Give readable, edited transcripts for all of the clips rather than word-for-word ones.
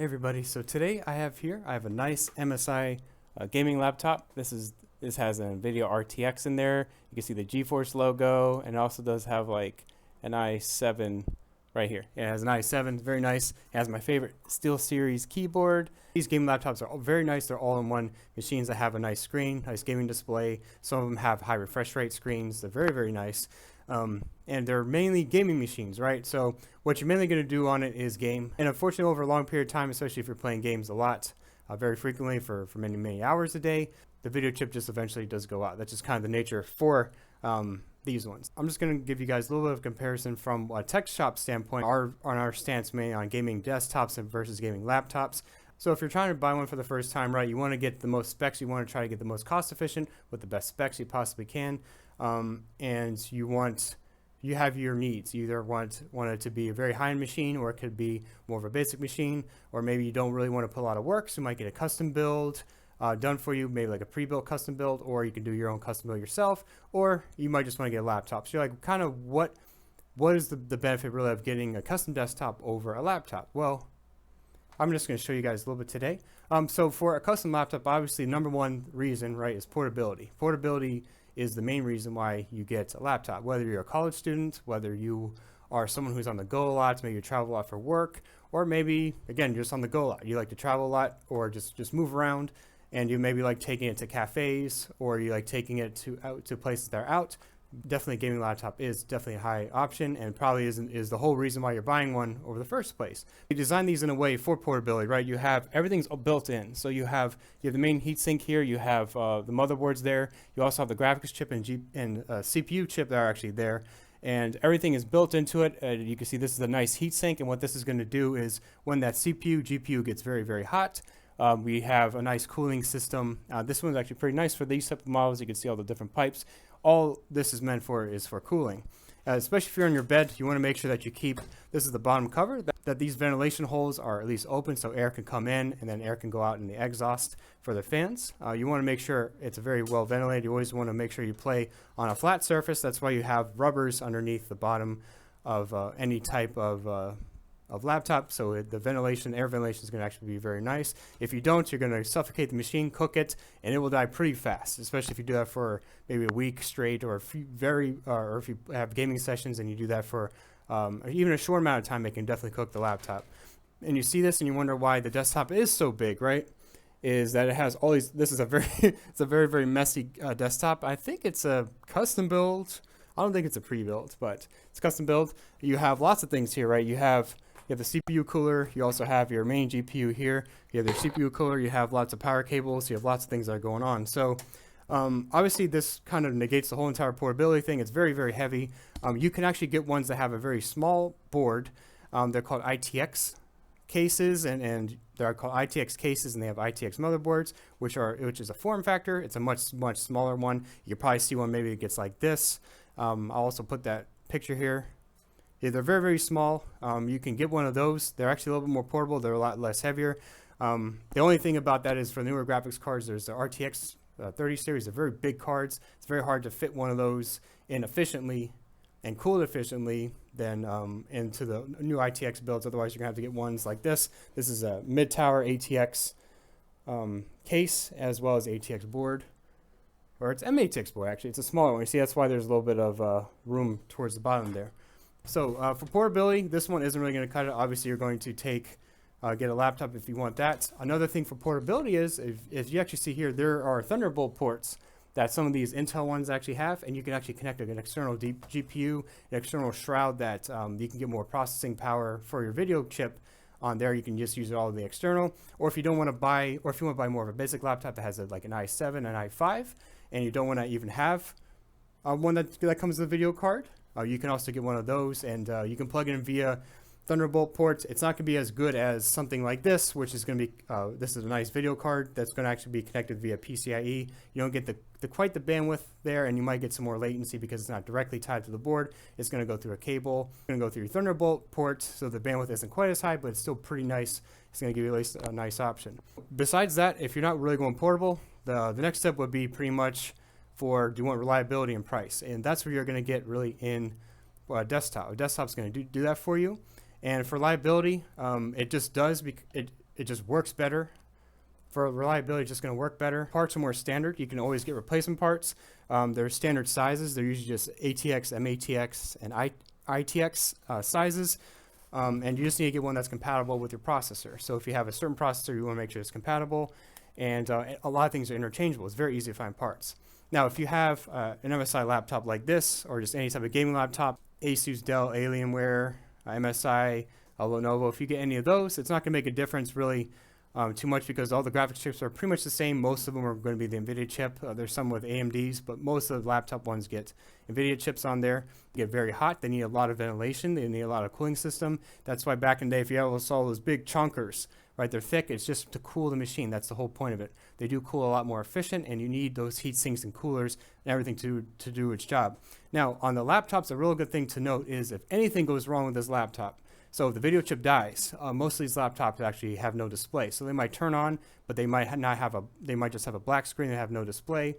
Hey everybody, so today I have a nice MSI gaming laptop. This has an NVIDIA RTX in there. You can see the GeForce logo, and it also does have like an i7 right here. It has an i7, very nice. It has my favorite SteelSeries keyboard. These gaming laptops are all very nice. They're all-in-one machines that have a nice screen, nice gaming display. Some of them have high refresh rate screens. They're very, very nice. And they're mainly gaming machines, right? So what you're mainly going to do on it is game. And unfortunately, over a long period of time, especially if you're playing games a lot, very frequently for many, many hours a day, the video chip just eventually does go out. That's just kind of the nature for these ones. I'm just going to give you guys a little bit of comparison from a tech shop standpoint, on our stance mainly on gaming desktops versus gaming laptops. So if you're trying to buy one for the first time, right, you want to get the most specs. You want to try to get the most cost efficient with the best specs you possibly can. And you have your needs. You either want it to be a very high-end machine, or it could be more of a basic machine, or maybe you don't really want to put a lot of work, so you might get a custom build done for you, maybe like a pre-built custom build, or you can do your own custom build yourself, or you might just want to get a laptop. So you're like, kind of what is the benefit really of getting a custom desktop over a laptop? Well, I'm just going to show you guys a little bit today. So for a custom laptop, obviously number one reason, right, is portability. Portability is the main reason why you get a laptop. Whether you're a college student, whether you are someone who's on the go a lot, maybe you travel a lot for work, or maybe, again, you're just on the go a lot. You like to travel a lot, or just move around, and you maybe like taking it to cafes, or you like taking it to places that are out. Definitely a gaming laptop is definitely a high option, and probably is the whole reason why you're buying one over the first place. You design these in a way for portability, right? You have everything's built in. So you have the main heatsink here, you have the motherboards there, you also have the graphics chip and CPU chip that are actually there, and everything is built into it. You can see this is a nice heatsink, and what this is going to do is when that CPU, GPU gets very, very hot, we have a nice cooling system. This one's actually pretty nice for these type of models. You can see all the different pipes. All this is meant for is for cooling. Especially if you're in your bed, you want to make sure that you keep, this is the bottom cover, that these ventilation holes are at least open so air can come in and then air can go out in the exhaust for the fans. You want to make sure it's very well ventilated. You always want to make sure you play on a flat surface. That's why you have rubbers underneath the bottom of any type of laptop, so air ventilation is going to actually be very nice. If you don't, you're going to suffocate the machine, cook it, and it will die pretty fast, especially if you do that for maybe a week straight, or if you have gaming sessions and you do that for even a short amount of time, it can definitely cook the laptop. And you see this and you wonder why the desktop is so big, right? Is that it has all these, this is a very, it's a very, very messy desktop. I think it's a custom build. I don't think it's a pre-built, but it's custom build. You have lots of things here, right? You have the CPU cooler. You also have your main GPU here. You have your CPU cooler. You have lots of power cables. You have lots of things that are going on. So obviously this kind of negates the whole entire portability thing. It's very, very heavy. You can actually get ones that have a very small board. They're called ITX cases, and they're called ITX cases, and they have ITX motherboards, which is a form factor. It's a much smaller one. You can probably see one maybe it gets like this. I'll also put that picture here. Yeah, they're very, very small. You can get one of those. They're actually a little bit more portable. They're a lot less heavier. The only thing about that is for newer graphics cards, there's the RTX 30 series. They're very big cards. It's very hard to fit one of those in efficiently and cool efficiently than into the new ITX builds. Otherwise, you're going to have to get ones like this. This is a mid-tower ATX case as well as ATX board. Or it's MATX board, actually. It's a smaller one. You see, that's why there's a little bit of room towards the bottom there. So for portability, this one isn't really going to cut it. Obviously, you're going to get a laptop if you want that. Another thing for portability is, if you actually see here, there are Thunderbolt ports that some of these Intel ones actually have, and you can actually connect an external GPU, an external shroud that you can get more processing power for your video chip on there. You can just use it all in the external. Or if you don't want to buy, or if you want to buy more of a basic laptop that has like an i7, an i5, and you don't want to even have one that comes with a video card, you can also get one of those, and you can plug it in via Thunderbolt ports. It's not going to be as good as something like this, which is going to be, this is a nice video card that's going to actually be connected via PCIe. You don't get quite the bandwidth there, and you might get some more latency because it's not directly tied to the board. It's going to go through a cable. It's going to go through your Thunderbolt port, so the bandwidth isn't quite as high, but it's still pretty nice. It's going to give you at least a nice option. Besides that, if you're not really going portable, the next step would be pretty much do you want reliability and price, and that's where you're going to get really in a desktop. A desktop's going to do that for you. And for reliability, it just does. It it just works better. For reliability, it's just going to work better. Parts are more standard. You can always get replacement parts. They're standard sizes. They're usually just ATX, MATX, and ITX sizes. And you just need to get one that's compatible with your processor. So if you have a certain processor, you want to make sure it's compatible. And a lot of things are interchangeable. It's very easy to find parts. Now, if you have an MSI laptop like this, or just any type of gaming laptop, Asus, Dell, Alienware, MSI, Lenovo, if you get any of those, it's not going to make a difference really too much, because all the graphics chips are pretty much the same. Most of them are going to be the NVIDIA chip. There's some with AMDs, but most of the laptop ones get NVIDIA chips on there. They get very hot. They need a lot of ventilation. They need a lot of cooling system. That's why back in the day, if you ever saw those big chunkers, right, they're thick. It's just to cool the machine. That's the whole point of it. They do cool a lot more efficient, and you need those heat sinks and coolers and everything to do its job. Now, on the laptops, a real good thing to note is if anything goes wrong with this laptop, so if the video chip dies, most of these laptops actually have no display. So they might turn on, but they might not have they might just have a black screen and have no display.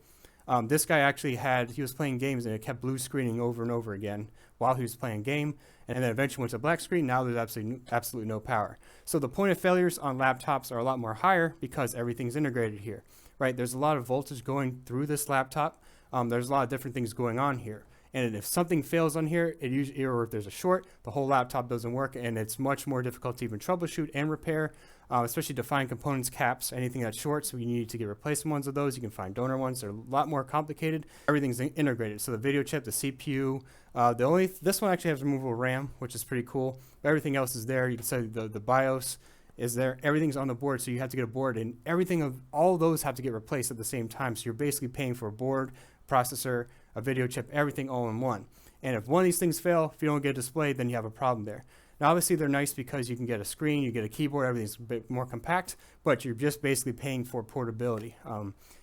This guy actually he was playing games and it kept blue screening over and over again while he was playing game. And then eventually went to black screen. Now there's absolutely no power. So the point of failures on laptops are a lot more higher because everything's integrated here, right? There's a lot of voltage going through this laptop. There's a lot of different things going on here. And if something fails on here, or if there's a short, the whole laptop doesn't work, and it's much more difficult to even troubleshoot and repair, especially to find components, caps, anything that's short. So you need to get replacement ones of those. You can find donor ones. They're a lot more complicated. Everything's integrated. So the video chip, the CPU, this one actually has removable RAM, which is pretty cool. Everything else is there. You can say the BIOS is there. Everything's on the board, so you have to get a board, and all of those have to get replaced at the same time. So you're basically paying for a board, processor, a video chip, everything all in one. And if one of these things fail, if you don't get a display, then you have a problem there. Now, obviously, they're nice because you can get a screen, you get a keyboard, everything's a bit more compact, but you're just basically paying for portability.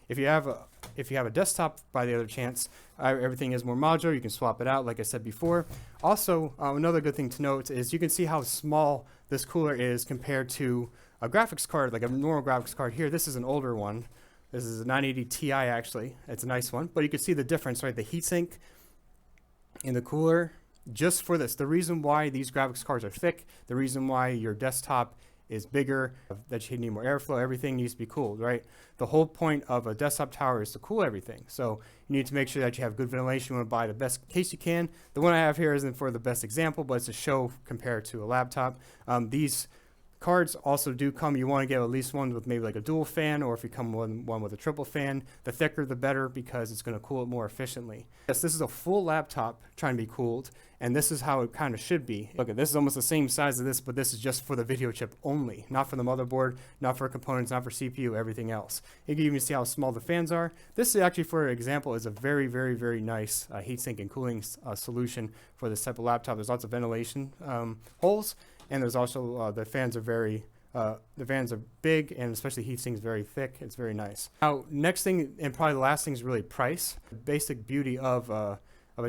If you have a desktop, by the other chance, everything is more modular. You can swap it out, like I said before. Also, another good thing to note is you can see how small this cooler is compared to a graphics card, like a normal graphics card here. This is an older one. This is a 980 Ti, actually. It's a nice one. But you can see the difference, right? The heatsink in the cooler, just for this. The reason why these graphics cards are thick, the reason why your desktop is bigger, that you need more airflow, everything needs to be cooled, right? The whole point of a desktop tower is to cool everything. So you need to make sure that you have good ventilation. You want to buy the best case you can. The one I have here isn't for the best example, but it's a show compared to a laptop. These cards also do come, you want to get at least one with maybe like a dual fan, or if you come one with a triple fan, the thicker the better, because it's going to cool it more efficiently. Yes, this is a full laptop trying to be cooled, and this is how it kind of should be. Look, this is almost the same size as this, but this is just for the video chip only, not for the motherboard, not for components, not for CPU, everything else. You can even see how small the fans are. This is actually, for example, is a very, very, very nice heatsink and cooling solution for this type of laptop. There's lots of ventilation holes. And there's also the fans are big, and especially heatsink is very thick. It's very nice. Now, next thing, and probably the last thing, is really price. The basic beauty of a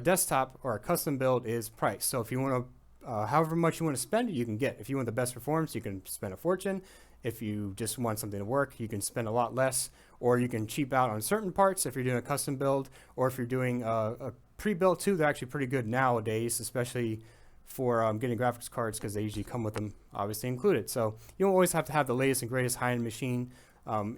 desktop or a custom build is price. So if you want to, however much you want to spend, you can get. If you want the best performance, you can spend a fortune. If you just want something to work, you can spend a lot less, or you can cheap out on certain parts if you're doing a custom build, or if you're doing a pre-built too. They're actually pretty good nowadays, especially for getting graphics cards, because they usually come with them obviously included. So you don't always have to have the latest and greatest high-end machine.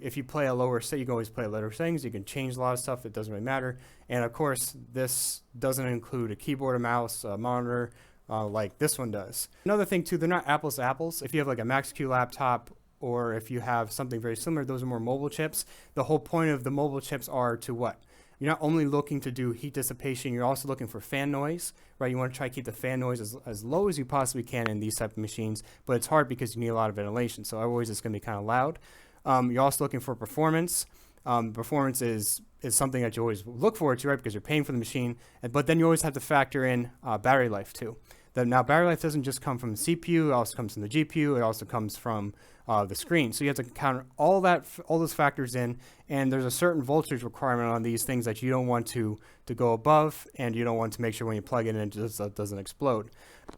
If you play a lower set, you can always play lower settings. You can change a lot of stuff. It doesn't really matter. And of course, this doesn't include a keyboard, a mouse, a monitor, like this one does. Another thing too, they're not apples to apples. If you have like a Max-Q laptop, or if you have something very similar, those are more mobile chips. The whole point of the mobile chips are to what? You're not only looking to do heat dissipation, you're also looking for fan noise, right? You want to try to keep the fan noise as low as you possibly can in these type of machines, but it's hard because you need a lot of ventilation, so otherwise it's going to be kind of loud. You're also looking for performance. Performance is something that you always look forward to, right? Because you're paying for the machine, but then you always have to factor in battery life too. Now, battery life doesn't just come from the CPU, it also comes from the GPU, it also comes from the screen. So you have to count all those factors in, and there's a certain voltage requirement on these things that you don't want to go above, and you don't want to make sure when you plug it in, it just doesn't explode.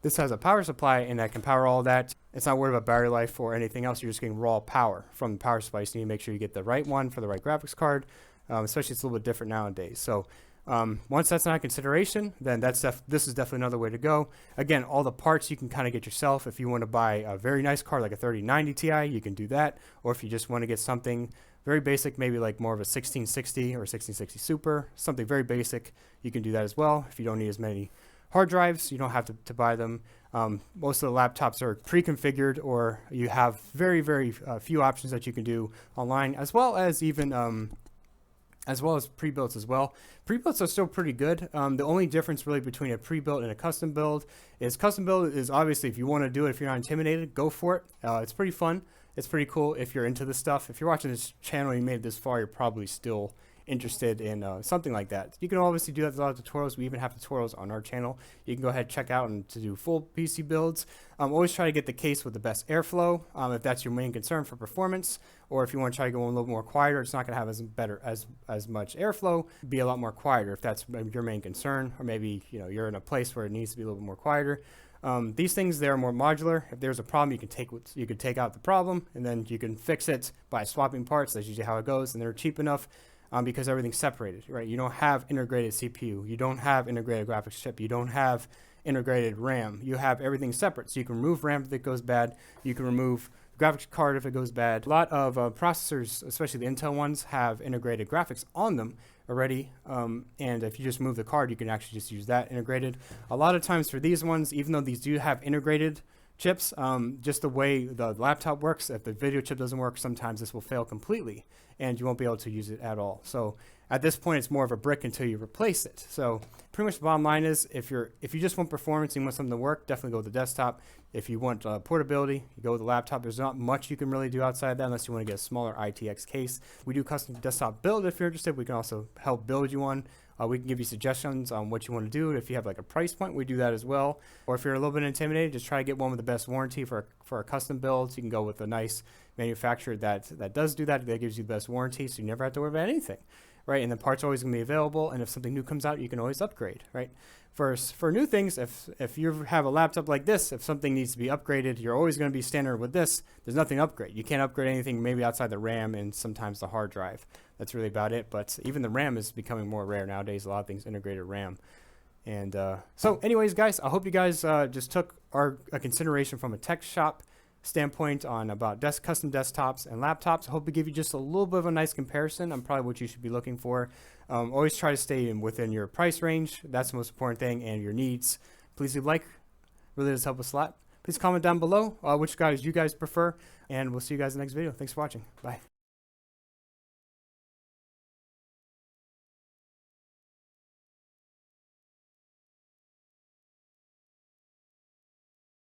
This has a power supply, and that can power all that. It's not worried about battery life or anything else. You're just getting raw power from the power supply. So you need to make sure you get the right one for the right graphics card, especially it's a little bit different nowadays. So Once that's not a consideration, then this is definitely another way to go. Again, all the parts you can kind of get yourself. If you want to buy a very nice card like a 3090 Ti, you can do that. Or if you just want to get something very basic, maybe like more of a 1660 or 1660 Super, something very basic, you can do that as well. If you don't need as many hard drives, you don't have to buy them. Most of the laptops are pre-configured, or you have very few options that you can do online, as well as even as well as pre-builts as well. Pre-builts are still pretty good. The only difference really between a pre-built and a custom build is obviously, if you want to do it, if you're not intimidated, go for it. It's pretty fun. It's pretty cool if you're into this stuff. If you're watching this channel and you made it this far, you're probably still interested in something like that. You can obviously do that with a lot of tutorials. We even have tutorials on our channel. You can go ahead and check out and to do full PC builds. Always try to get the case with the best airflow if that's your main concern for performance, or if you want to try to go a little more quieter, it's not going to have as much airflow, be a lot more quieter if that's your main concern, or maybe you're in a place where it needs to be a little bit more quieter. These things, they're more modular. If there's a problem, you can take out the problem and then you can fix it by swapping parts. That's usually how it goes, and they're cheap enough because everything's separated, right? You don't have integrated CPU, you don't have integrated graphics chip, you don't have integrated RAM. You have everything separate, so you can remove RAM if it goes bad, you can remove graphics card if it goes bad. A lot of processors, especially the Intel ones, have integrated graphics on them already, and if you just move the card, you can actually just use that integrated. A lot of times for these ones, even though these do have integrated chips, just the way the laptop works, if the video chip doesn't work, sometimes this will fail completely and you won't be able to use it at all. So at this point, it's more of a brick until you replace it. So pretty much the bottom line is, if you just want performance and you want something to work, definitely go with the desktop. If you want portability, you go with the laptop. There's not much you can really do outside that unless you want to get a smaller ITX case. We do custom desktop build if you're interested. We can also help build you one. We can give you suggestions on what you want to do. If you have like a price point, we do that as well. Or if you're a little bit intimidated, just try to get one with the best warranty for a custom build. So you can go with a nice manufacturer that does do that gives you the best warranty, so you never have to worry about anything, right? And the parts are always going to be available, and if something new comes out, you can always upgrade, right? For new things, if you have a laptop like this, if something needs to be upgraded, you're always going to be standard with this. There's nothing to upgrade. You can't upgrade anything maybe outside the RAM and sometimes the hard drive. That's really about it, but even the RAM is becoming more rare nowadays. A lot of things integrated RAM. And so anyways, guys, I hope you guys just took a consideration from a tech shop standpoint on about custom desktops and laptops. I hope to give you just a little bit of a nice comparison on probably what you should be looking for. Always try to stay within your price range. That's the most important thing, and your needs. Please leave a like. Really does help us a lot. Please comment down below which guys you guys prefer, and we'll see you guys in the next video. Thanks for watching. Bye.